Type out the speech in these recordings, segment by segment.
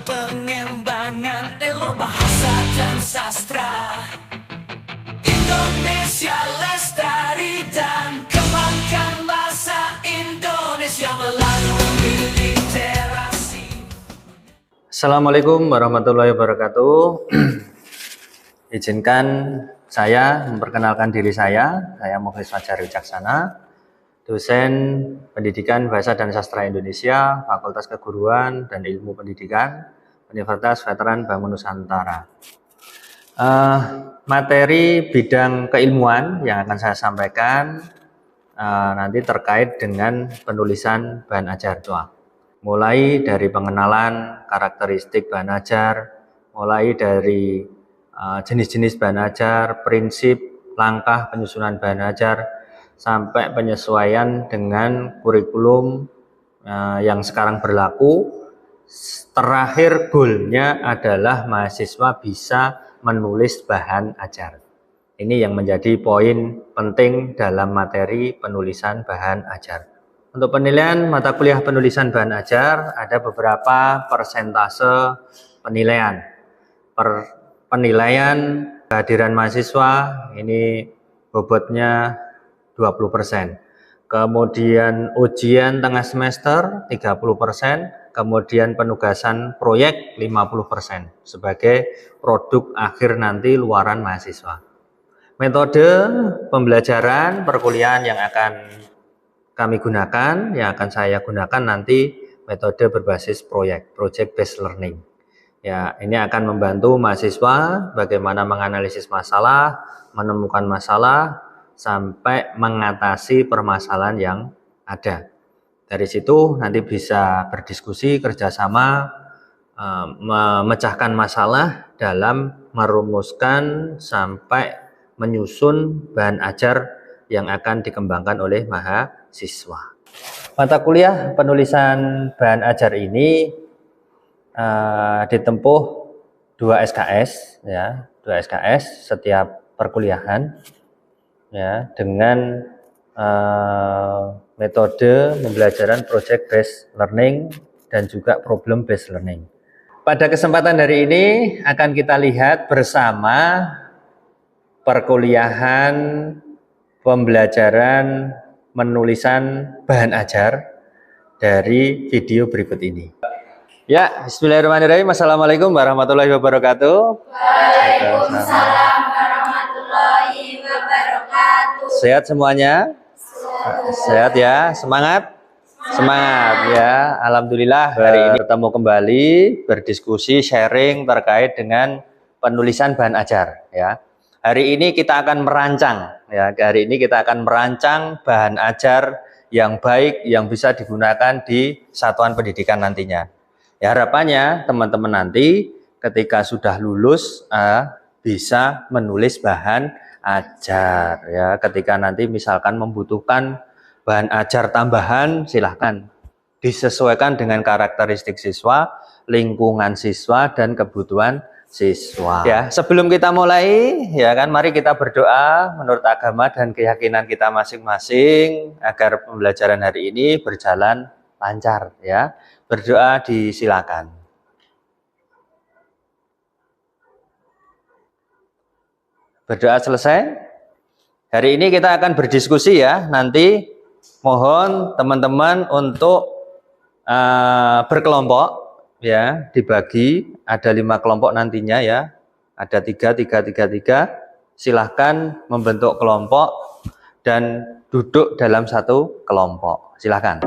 pengembangan ilmu bahasa dan sastra. Indonesia lestari dan kembangkan bahasa Indonesia melalui literasi. Assalamualaikum warahmatullahi wabarakatuh. Izinkan saya memperkenalkan diri saya Muklis Fajar Wicaksana, dosen Pendidikan Bahasa dan Sastra Indonesia, Fakultas Keguruan dan Ilmu Pendidikan, Universitas Veteran Bangun Nusantara. Materi bidang keilmuan yang akan saya sampaikan nanti terkait dengan penulisan bahan ajar tua. Mulai dari pengenalan karakteristik bahan ajar, mulai dari jenis-jenis bahan ajar, prinsip, langkah penyusunan bahan ajar, sampai penyesuaian dengan kurikulum yang sekarang berlaku. Terakhir goalnya adalah mahasiswa bisa menulis bahan ajar. Ini yang menjadi poin penting dalam materi penulisan bahan ajar. Untuk penilaian mata kuliah penulisan bahan ajar ada beberapa persentase penilaian. Penilaian kehadiran mahasiswa ini bobotnya 20%. Kemudian ujian tengah semester 30%, kemudian penugasan proyek 50% sebagai produk akhir nanti luaran mahasiswa. Metode pembelajaran perkuliahan yang akan kami gunakan, yang akan saya gunakan nanti metode berbasis proyek, project based learning. Ya, ini akan membantu mahasiswa bagaimana menganalisis masalah, menemukan masalah, sampai mengatasi permasalahan yang ada. Dari situ nanti bisa berdiskusi, kerjasama, memecahkan masalah dalam merumuskan sampai menyusun bahan ajar yang akan dikembangkan oleh mahasiswa. Mata kuliah penulisan bahan ajar ini ditempuh 2 SKS ya, 2 SKS setiap perkuliahan ya, dengan metode pembelajaran project based learning dan juga problem based learning. Pada kesempatan hari ini akan kita lihat bersama perkuliahan pembelajaran penulisan bahan ajar dari video berikut ini. Ya, bismillahirrahmanirrahim. Assalamualaikum warahmatullahi wabarakatuh. Waalaikumsalam warahmatullahi wabarakatuh. Sehat semuanya? Sehat ya? Semangat? Semangat ya. Alhamdulillah hari ini bertemu kembali berdiskusi sharing terkait dengan penulisan bahan ajar ya. Hari ini kita akan merancang ya. Hari ini kita akan merancang bahan ajar yang baik yang bisa digunakan di satuan pendidikan nantinya. Ya, harapannya teman-teman nanti ketika sudah lulus bisa menulis bahan ajar ya. Ketika nanti misalkan membutuhkan bahan ajar tambahan, silahkan disesuaikan dengan karakteristik siswa, lingkungan siswa, dan kebutuhan siswa. Ya, sebelum kita mulai ya kan, mari kita berdoa menurut agama dan keyakinan kita masing-masing agar pembelajaran hari ini berjalan lancar ya. Berdoa disilakan. Berdoa selesai. Hari ini kita akan berdiskusi ya. Nanti mohon teman-teman untuk berkelompok ya, dibagi ada 5 kelompok nantinya ya. Ada 3. Silahkan membentuk kelompok dan duduk dalam satu kelompok. Silahkan.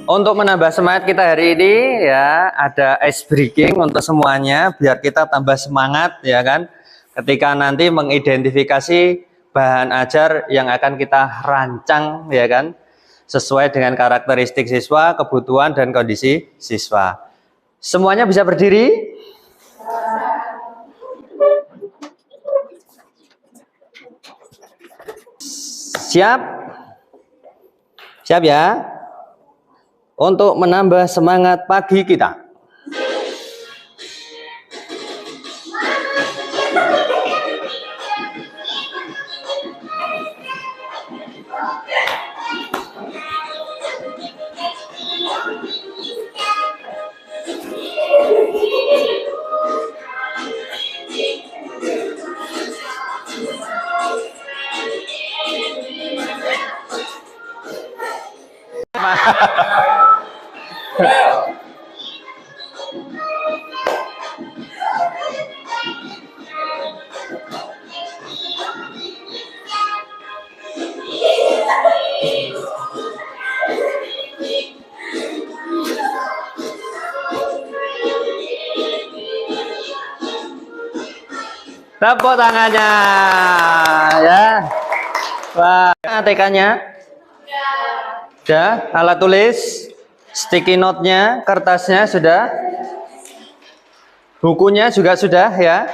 Untuk menambah semangat kita hari ini ya, ada ice breaking untuk semuanya biar kita tambah semangat ya kan. Ketika nanti mengidentifikasi bahan ajar yang akan kita rancang ya kan, sesuai dengan karakteristik siswa, kebutuhan dan kondisi siswa. Semuanya bisa berdiri? Siap? Siap ya? Untuk menambah semangat pagi kita. Tepuk tangannya ya. Wah, ATK-nya sudah, alat tulis, sticky note-nya, kertasnya sudah, bukunya juga sudah ya.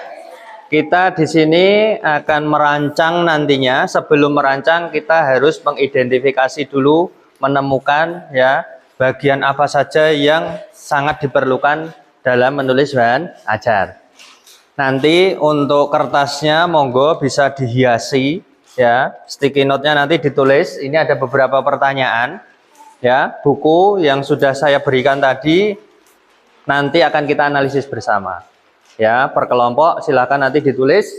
Kita di sini akan merancang nantinya. Sebelum merancang kita harus mengidentifikasi dulu, menemukan ya bagian apa saja yang sangat diperlukan dalam menulis bahan ajar. Nanti untuk kertasnya monggo bisa dihiasi ya, sticky note-nya nanti ditulis. Ini ada beberapa pertanyaan ya. Buku yang sudah saya berikan tadi nanti akan kita analisis bersama ya, per kelompok. Silakan nanti ditulis.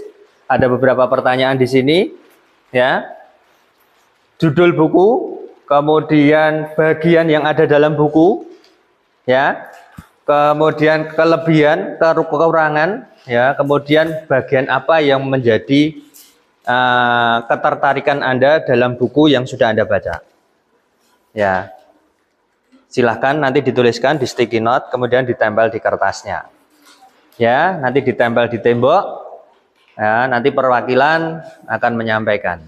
Ada beberapa pertanyaan di sini ya, judul buku, kemudian bagian yang ada dalam buku ya, kemudian kelebihan, kekurangan ya, kemudian bagian apa yang menjadi ketertarikan Anda dalam buku yang sudah Anda baca ya. Silahkan nanti dituliskan di sticky note, kemudian ditempel di kertasnya ya, nanti ditempel di tembok ya. Nanti perwakilan akan menyampaikan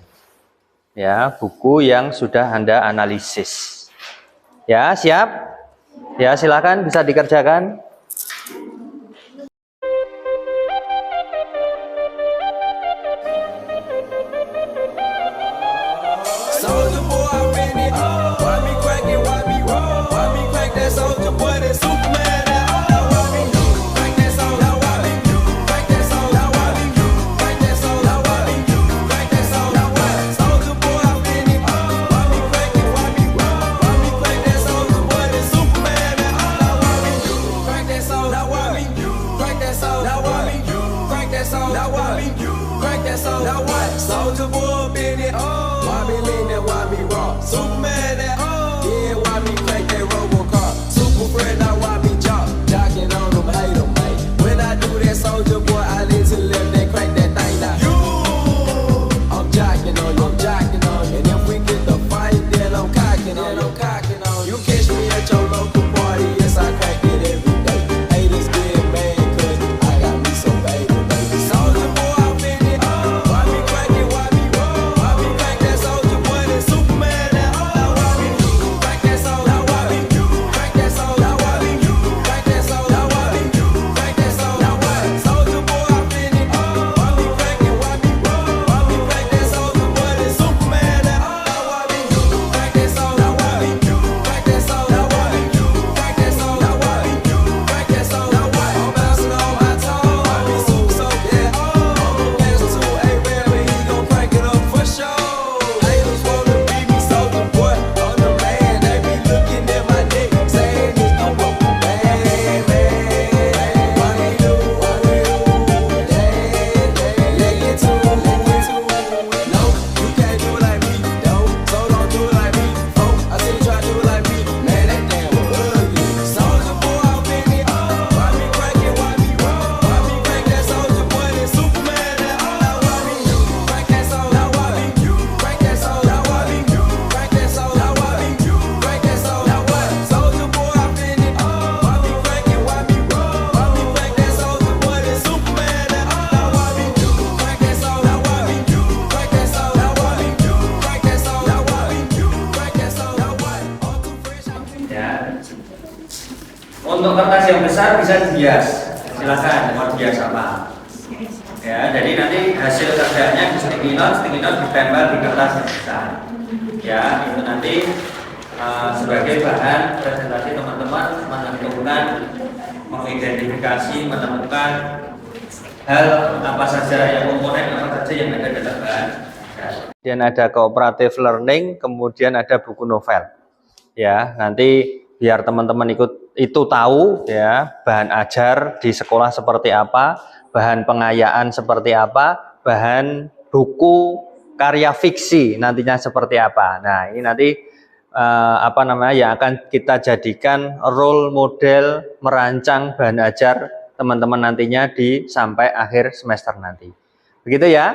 ya buku yang sudah Anda analisis ya. Siap ya, silahkan bisa dikerjakan. Soldier boy, I been it. Why me crack it? Why me roll? Why me crack that soldier boy? That Superman. Now why me crack that soldier? Now why me crack that soldier? Now why me crack that soldier? Now why me crack that soldier? Now why soldier boy, I been it. Why me crack it? Why me roll? Why me crack that soldier boy? That Superman. Now why me crack that soldier? Now why me crack that soldier? Now why me crack that soldier? Now why me crack that soldier? Now what? Soldier boy, been it. Why me lean that? Why me raw? Superman that. Yeah, why me crack that Robocar? Super friend, now why me jock? Jocking on them, hate them, mate. When I do that, soldier boy, I need to live that, crack that thing now. You, I'm jocking on you, I'm jocking on you. And if we get the fight, then I'm cocking on you, I'm cocking on you. You catch me at your local party, yes, I crack it every day. Haters get mad, cause I got me some baby, baby. Soldier boy, I been it. Why me crack it? Why me roll? Why me crack that soldier boy? That Superman that. Now Untuk kertas yang besar bisa dihias, silakan mau dihias apa. Ya, jadi nanti hasil kerjanya di sticky note ditempel di kertas yang besar. Ya, itu nanti sebagai bahan presentasi teman-teman menentukan, mengidentifikasi, menemukan hal apa saja yang komponen apa saja yang ada dalam bahan. Kemudian ada cooperative learning, kemudian ada buku novel. Ya, nanti biar teman-teman itu tahu ya bahan ajar di sekolah seperti apa, bahan pengayaan seperti apa, bahan buku karya fiksi nantinya seperti apa. Nah, ini nanti yang akan kita jadikan role model merancang bahan ajar teman-teman nantinya sampai akhir semester nanti. Begitu ya.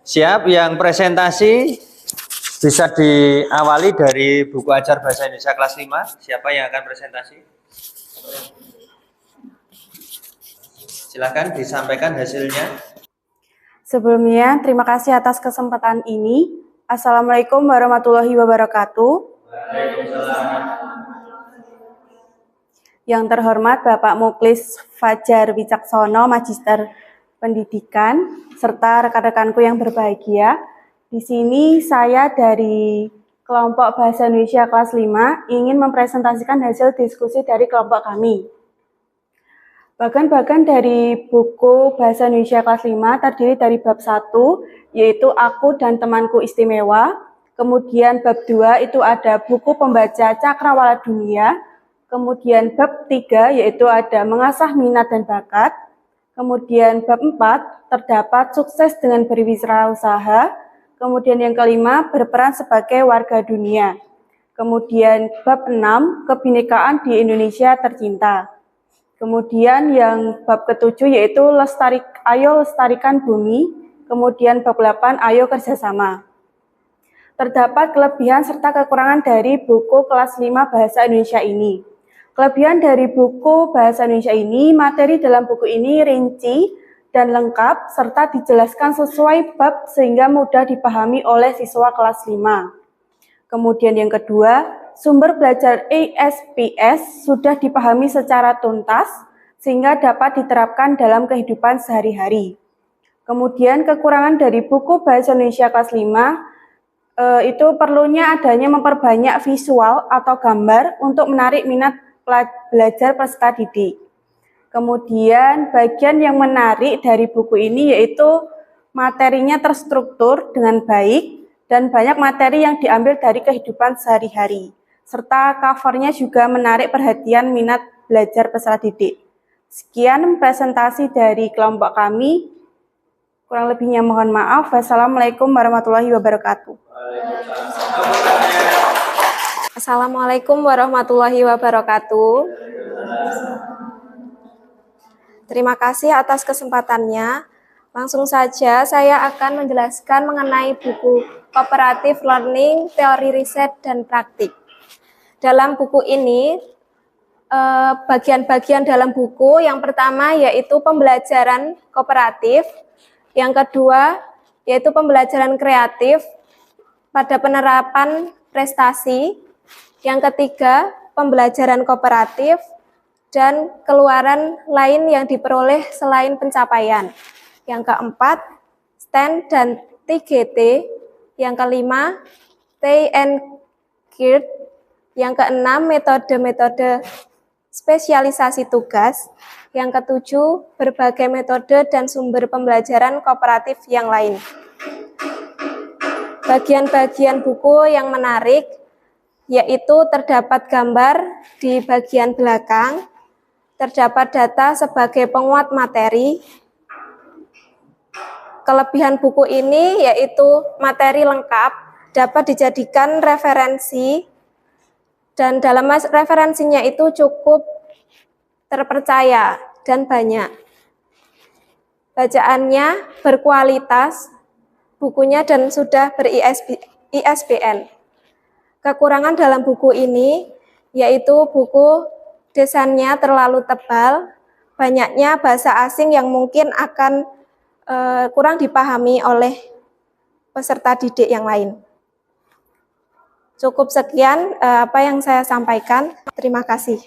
Siap, yang presentasi bisa diawali dari buku ajar bahasa Indonesia kelas 5. Siapa yang akan presentasi? Silakan disampaikan hasilnya. Sebelumnya, terima kasih atas kesempatan ini. Assalamualaikum warahmatullahi wabarakatuh. Waalaikumsalam. Yang terhormat Bapak Muklis Fajar Wicaksono, Magister Pendidikan, serta rekan-rekanku yang berbahagia. Di sini saya dari kelompok Bahasa Indonesia kelas 5 ingin mempresentasikan hasil diskusi dari kelompok kami. Bagian-bagian dari buku Bahasa Indonesia kelas 5 terdiri dari bab 1, yaitu Aku dan Temanku Istimewa. Kemudian bab 2 itu ada buku pembaca Cakrawala Dunia. Kemudian bab 3 yaitu ada Mengasah Minat dan Bakat. Kemudian bab 4 terdapat Sukses dengan Berwirausaha. Kemudian yang kelima, Berperan sebagai Warga Dunia. Kemudian bab 6, Kebinekaan di Indonesia Tercinta. Kemudian yang bab ke-7 yaitu Ayo Lestarikan Bumi. Kemudian bab 8, Ayo Kerjasama. Terdapat kelebihan serta kekurangan dari buku kelas 5 Bahasa Indonesia ini. Kelebihan dari buku Bahasa Indonesia ini, materi dalam buku ini rinci dan lengkap, serta dijelaskan sesuai bab sehingga mudah dipahami oleh siswa kelas 5. Kemudian yang kedua, sumber belajar ISPS sudah dipahami secara tuntas, sehingga dapat diterapkan dalam kehidupan sehari-hari. Kemudian kekurangan dari buku Bahasa Indonesia kelas 5, itu perlunya adanya memperbanyak visual atau gambar untuk menarik minat belajar peserta didik. Kemudian bagian yang menarik dari buku ini yaitu materinya terstruktur dengan baik dan banyak materi yang diambil dari kehidupan sehari-hari. Serta covernya juga menarik perhatian minat belajar peserta didik. Sekian presentasi dari kelompok kami. Kurang lebihnya mohon maaf. Wassalamualaikum warahmatullahi wabarakatuh. Assalamualaikum warahmatullahi wabarakatuh. Terima kasih atas kesempatannya. Langsung saja saya akan menjelaskan mengenai buku Cooperative Learning, Teori Riset dan Praktik. Dalam buku ini, bagian-bagian dalam buku yang pertama yaitu pembelajaran kooperatif, yang kedua yaitu pembelajaran kreatif pada penerapan prestasi, yang ketiga, pembelajaran kooperatif, dan keluaran lain yang diperoleh selain pencapaian. Yang keempat, STAN dan TGT. Yang kelima, T and KIRT. Yang keenam, metode-metode spesialisasi tugas. Yang ketujuh, berbagai metode dan sumber pembelajaran kooperatif yang lain. Bagian-bagian buku yang menarik yaitu terdapat gambar di bagian belakang, terdapat data sebagai penguat materi. Kelebihan buku ini yaitu materi lengkap, dapat dijadikan referensi, dan dalam referensinya itu cukup terpercaya dan banyak. Bacaannya berkualitas, bukunya dan sudah ber-ISBN. Kekurangan dalam buku ini yaitu buku desainnya terlalu tebal, banyaknya bahasa asing yang mungkin akan kurang dipahami oleh peserta didik yang lain. Cukup sekian apa yang saya sampaikan. Terima kasih.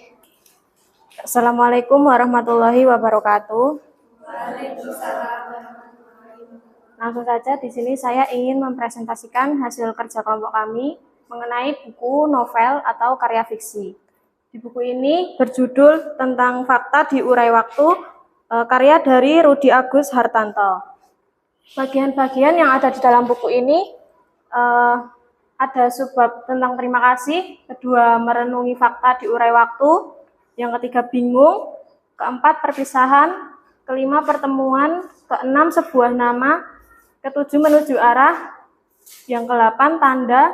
Assalamualaikum warahmatullahi wabarakatuh. Langsung saja di sini saya ingin mempresentasikan hasil kerja kelompok kami mengenai buku novel atau karya fiksi. Di buku ini berjudul tentang fakta di urai waktu, karya dari Rudi Agus Hartanto. Bagian-bagian yang ada di dalam buku ini ada subbab tentang terima kasih, kedua merenungi fakta di urai waktu, yang ketiga bingung, keempat perpisahan, kelima pertemuan, keenam sebuah nama, ketujuh menuju arah, yang ke-8 tanda,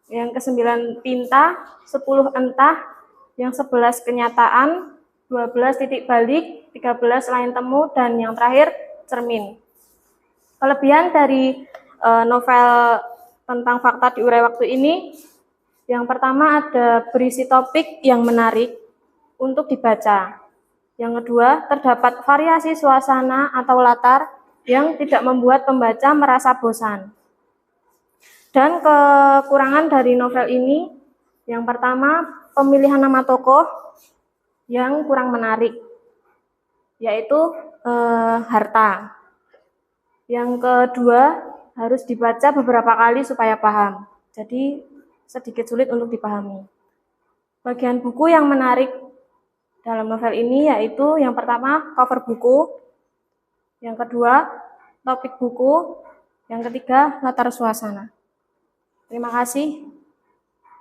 yang ke-9 pinta, 10 entah, yang 11 kenyataan, 12 titik balik, 13 lain temu, dan yang terakhir cermin. Kelebihan dari novel tentang fakta di urai waktu ini, yang pertama ada berisi topik yang menarik untuk dibaca. Yang kedua, terdapat variasi suasana atau latar yang tidak membuat pembaca merasa bosan. Dan kekurangan dari novel ini, yang pertama, pemilihan nama tokoh yang kurang menarik, yaitu Harta. Yang kedua, harus dibaca beberapa kali supaya paham. Jadi, sedikit sulit untuk dipahami. Bagian buku yang menarik dalam novel ini yaitu yang pertama, cover buku. Yang kedua, topik buku. Yang ketiga, latar suasana. Terima kasih.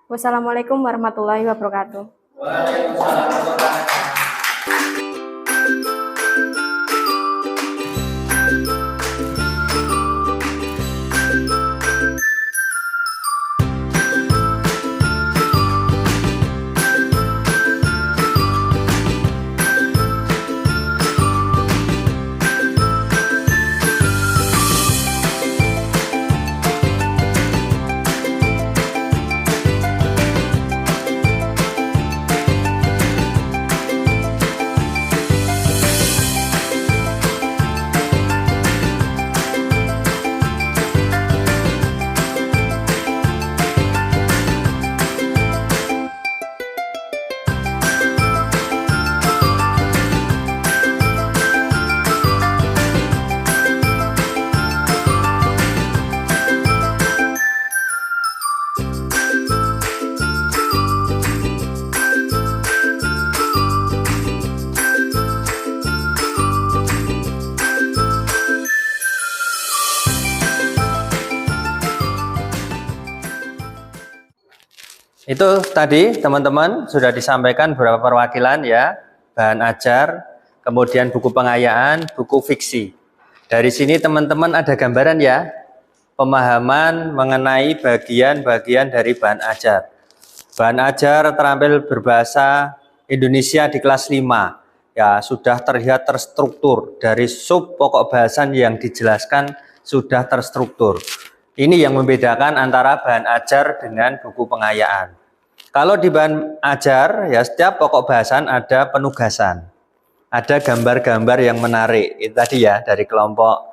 Wassalamualaikum warahmatullahi wabarakatuh. Itu tadi teman-teman sudah disampaikan beberapa perwakilan ya, bahan ajar, kemudian buku pengayaan, buku fiksi. Dari sini teman-teman ada gambaran ya, pemahaman mengenai bagian-bagian dari bahan ajar. Bahan ajar terampil berbahasa Indonesia di kelas 5. Ya, sudah terlihat terstruktur dari sub pokok bahasan yang dijelaskan sudah terstruktur. Ini yang membedakan antara bahan ajar dengan buku pengayaan. Kalau di bahan ajar, ya setiap pokok bahasan ada penugasan. Ada gambar-gambar yang menarik. Itu tadi ya, dari kelompok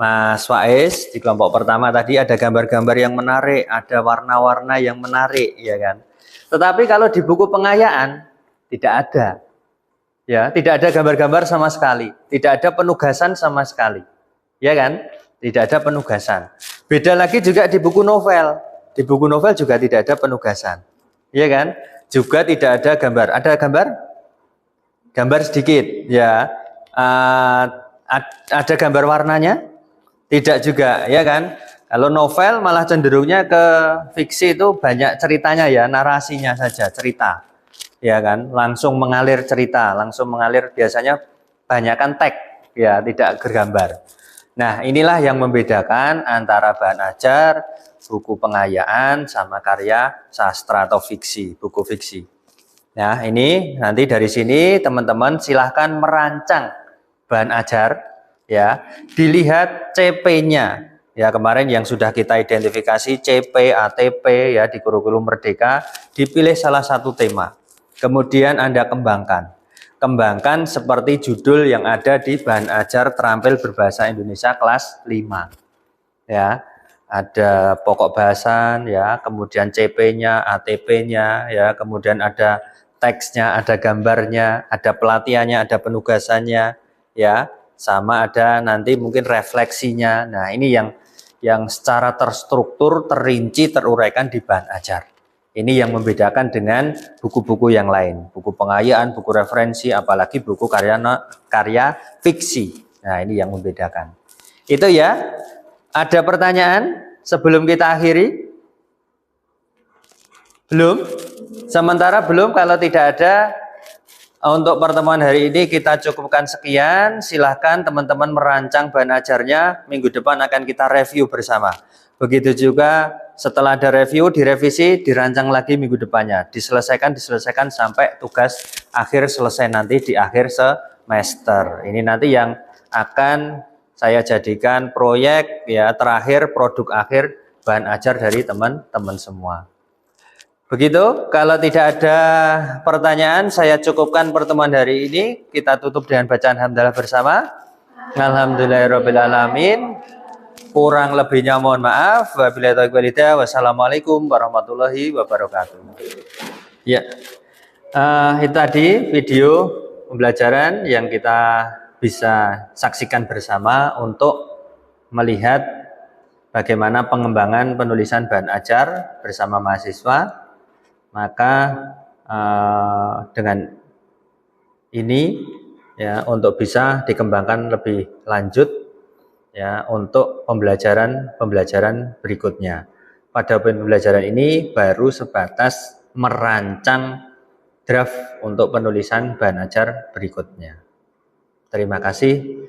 Mas Faiz, di kelompok pertama tadi ada gambar-gambar yang menarik, ada warna-warna yang menarik, ya kan. Tetapi kalau di buku pengayaan, tidak ada. Ya, tidak ada gambar-gambar sama sekali. Tidak ada penugasan sama sekali. Ya kan? Tidak ada penugasan. Beda lagi juga di buku novel. Di buku novel juga tidak ada penugasan. Iya kan? Juga tidak ada gambar. Ada gambar? Gambar sedikit. Ya. Ada gambar warnanya? Tidak juga. Ya kan? Kalau novel malah cenderungnya ke fiksi itu banyak ceritanya ya. Narasinya saja, cerita. Ya kan? Langsung mengalir cerita. Langsung mengalir biasanya banyakkan teks. Ya, tidak bergambar. Nah, inilah yang membedakan antara bahan ajar, buku pengayaan, sama karya sastra atau fiksi, buku fiksi. Nah, ini nanti dari sini teman-teman silahkan merancang bahan ajar, ya. Dilihat CP-nya, ya kemarin yang sudah kita identifikasi CP, ATP, ya di kurikulum Merdeka, dipilih salah satu tema. Kemudian Anda kembangkan. Kembangkan seperti judul yang ada di bahan ajar terampil berbahasa Indonesia kelas 5. Ya, ada pokok bahasan ya, kemudian CP-nya, ATP-nya ya, kemudian ada teksnya, ada gambarnya, ada pelatihannya, ada penugasannya, ya, sama ada nanti mungkin refleksinya. Nah, ini yang secara terstruktur, terinci, teruraikan di bahan ajar. Ini yang membedakan dengan buku-buku yang lain, buku pengayaan, buku referensi, apalagi buku karya fiksi. Nah, ini yang membedakan. Itu ya. Ada pertanyaan sebelum kita akhiri? Belum? Sementara belum, kalau tidak ada, untuk pertemuan hari ini kita cukupkan sekian. Silahkan teman-teman merancang bahan ajarnya. Minggu depan akan kita review bersama. Begitu juga setelah ada review, direvisi, dirancang lagi minggu depannya. Diselesaikan sampai tugas akhir selesai nanti di akhir semester. Ini nanti yang akan saya jadikan proyek ya terakhir, produk akhir bahan ajar dari teman-teman semua. Begitu, kalau tidak ada pertanyaan, saya cukupkan pertemuan hari ini. Kita tutup dengan bacaan hamdalah bersama. Alhamdulillahirrabbilalamin. Kurang lebihnya mohon maaf. Wabillahi taufiq wal hidayah. Wassalamualaikum warahmatullahi wabarakatuh. Ya, itu tadi video pembelajaran yang kita bisa saksikan bersama untuk melihat bagaimana pengembangan penulisan bahan ajar bersama mahasiswa. Maka dengan ini ya untuk bisa dikembangkan lebih lanjut ya untuk pembelajaran berikutnya. Pada pembelajaran ini baru sebatas merancang draft untuk penulisan bahan ajar berikutnya. Terima kasih.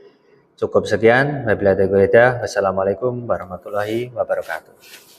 Cukup sekian. Wabillahi taufiq wal hidayah. Wassalamualaikum warahmatullahi wabarakatuh.